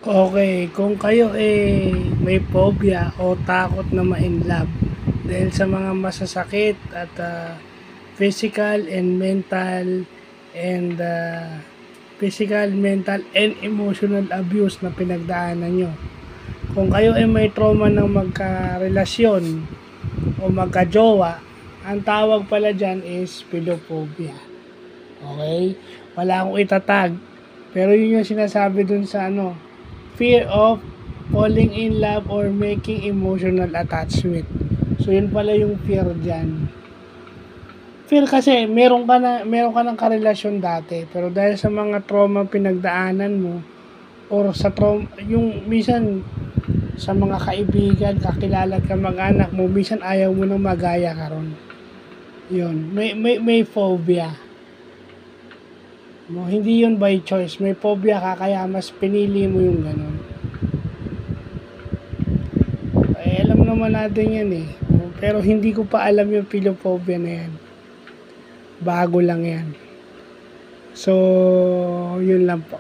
Okay, kung kayo may phobia o takot na ma-inlove dahil sa mga masasakit at physical and mental and emotional abuse na pinagdaanan nyo. Kung kayo ay may trauma ng magkarelasyon o magkajowa, ang tawag pala dyan is philophobia. Okay? Wala akong itatag. Pero yun yung sinasabi dun sa fear of falling in love or making emotional attachment. So yun pala yung fear dyan. Fear kasi meron ka ng karelasyon dati, pero dahil sa mga trauma pinagdaanan mo or sa trauma, yung minsan sa mga kaibigan, kakilala at kamag-anak mo, minsan ayaw mo nang magaya ka ron. Yun, may phobia. No, hindi yun by choice. May phobia ka kaya mas pinili mo yung ganun. Alam naman natin yan eh. Pero hindi ko pa alam yung philophobia na yan. Bago lang yan. So, yun lang po.